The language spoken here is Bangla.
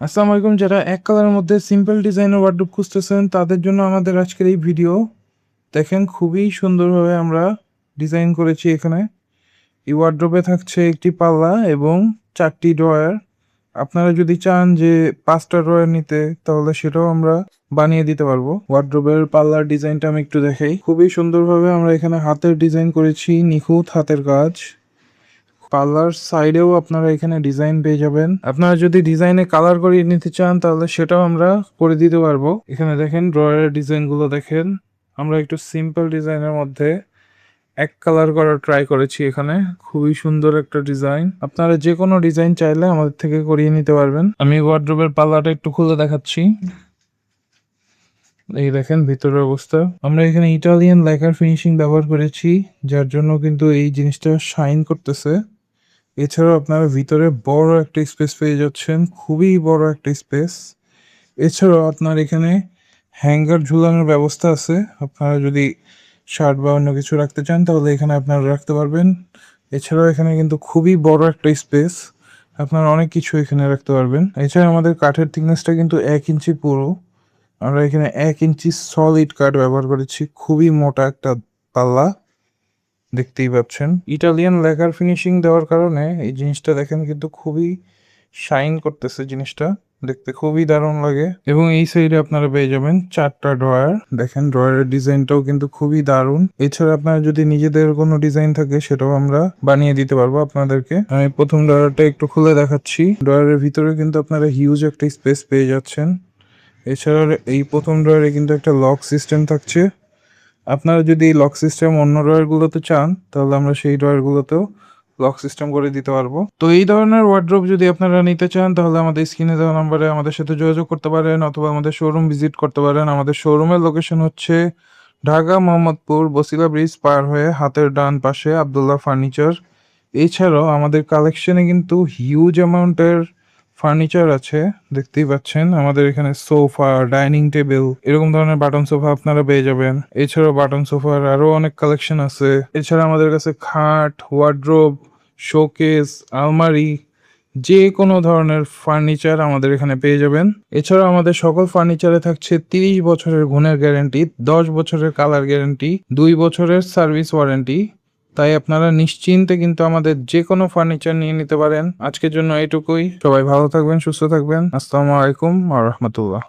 আসসালামু আলাইকুম। যারা এক কালারের মধ্যে সিম্পল ডিজাইনের ওয়ার্ডরোব খুঁজতেছেন তাদের জন্য আমাদের আজকের এই ভিডিও। দেখেন খুবই সুন্দরভাবে আমরা ডিজাইন করেছি এখানে। এই ওয়ার্ডরোবে থাকছে একটি পাল্লা এবং 4টি ড্রয়ার। আপনারা যদি চান যে 5টা ড্রয়ার নিতে তাহলে সেটাও আমরা বানিয়ে দিতে পারবো। ওয়ার্ডরোবের পাল্লার ডিজাইনটা আমি একটু দেখাই। খুবই সুন্দরভাবে আমরা এখানে হাতের ডিজাইন করেছি, নিখুঁত হাতের কাজ। পার্লার সাইডেও আপনারা এখানে ডিজাইন পেয়ে যাবেন। আপনারা যদি ডিজাইনে কালার করিয়ে নিতে চান তাহলে সেটাও আমরা করে দিতে পারবো। এখানে দেখেন ড্রয়ারের ডিজাইনগুলো দেখেন। আমরা একটু সিম্পল ডিজাইনের মধ্যে এক কালার করার ট্রাই করেছি এখানে। খুবই সুন্দর একটা ডিজাইন। আপনারা যে কোনো ডিজাইন চাইলে আমাদের থেকে করিয়ে নিতে পারবেন। আমি ওয়ার্ডরোবের পাল্লাটা একটু খুলে দেখাচ্ছি। এই দেখেন ভিতরের অবস্থা। আমরা এখানে ইটালিয়ান লেকার ফিনিশিং ব্যবহার করেছি, যার জন্য কিন্তু এই জিনিসটা শাইন করতেছে। এছাড়াও আপনারা ভিতরে বড় একটা স্পেস পেয়ে যাচ্ছেন, খুবই বড় একটা স্পেস। এছাড়াও আপনার এখানে হ্যাঙ্গার ঝুলানোর ব্যবস্থা আছে। আপনারা যদি শার্ট বা অন্য কিছু রাখতে চান তাহলে এখানে আপনারা রাখতে পারবেন। এছাড়াও এখানে কিন্তু খুবই বড় একটা স্পেস, আপনারা অনেক কিছু এখানে রাখতে পারবেন। এছাড়া আমাদের কাঠের থিকনেসটা কিন্তু 1 ইঞ্চি পুরো। আমরা এখানে 1 ইঞ্চি সলিড কাঠ ব্যবহার করেছি, খুবই মোটা একটা পাল্লা। দেখতেই পাচ্ছেন ইটালিয়ান লেকার ফিনিশিং দেওয়ার কারণে এই জিনিসটা দেখেন কিন্তু খুবই শাইন করতেছে, জিনিসটা দেখতে খুবই দারুণ লাগে। এবং এই সাইডে আপনারা পেয়ে যাবেন 4টা ড্রয়ার। দেখেন ড্রয়ারের ডিজাইনটাও কিন্তু খুবই দারুণ। এছাড়া আপনার যদি নিজেদের কোনো ডিজাইন থাকে সেটাও আমরা বানিয়ে দিতে পারবো আপনাদেরকে। আমি প্রথম ড্রয়ারটা একটু খুলে দেখাচ্ছি। ড্রয়ারের ভিতরে কিন্তু আপনারা হিউজ একটা স্পেস পেয়ে যাচ্ছেন। এছাড়া এই প্রথম ড্রয়ারে কিন্তু একটা লক সিস্টেম থাকছে। আপনারা যদি এই লক সিস্টেম অন্য ড্রয়ারগুলোতে চান তাহলে আমরা সেই ড্রয়ারগুলোতেও লক সিস্টেম করে দিতে পারবো। তো এই ধরনের ওয়ার্ড্রোব যদি আপনারা নিতে চান তাহলে আমাদের স্ক্রিনে দেওয়া নম্বরে আমাদের সাথে যোগাযোগ করতে পারেন, অথবা আমাদের শোরুম ভিজিট করতে পারেন। আমাদের শোরুমের লোকেশন হচ্ছে ঢাকা মোহাম্মদপুর বসিলা ব্রিজ পার হয়ে হাতের ডান পাশে আবদুল্লাহ ফার্নিচার। এছাড়াও আমাদের কালেকশনে কিন্তু হিউজ অ্যামাউন্টের ফার্নিচার আছে। দেখতেই পাচ্ছেন আমাদের এখানে সোফা, ডাইনিং টেবিল, এরকম ধরনের বাটন সোফা আপনারা পেয়ে যাবেন। এছাড়াও বাটন সোফার আরো অনেক কালেকশন আছে। এছাড়া আমাদের কাছে খাট, ওয়ার্ড্রোব, শোকেস, আলমারি, যে কোনো ধরনের ফার্নিচার আমাদের এখানে পেয়ে যাবেন। এছাড়াও আমাদের সকল ফার্নিচারে থাকছে 30 বছরের গুণের গ্যারান্টি, 10 বছরের কালার গ্যারান্টি, 2 বছরের সার্ভিস ওয়ারেন্টি। তাই আপনারা নিশ্চিন্তে কিন্তু আমাদের যে কোনো ফার্নিচার নিয়ে নিতে পারেন। আজকের জন্য এটুকুই। সবাই ভালো থাকবেন, সুস্থ থাকবেন। আসসালামু আলাইকুম ওয়া রাহমাতুল্লাহ।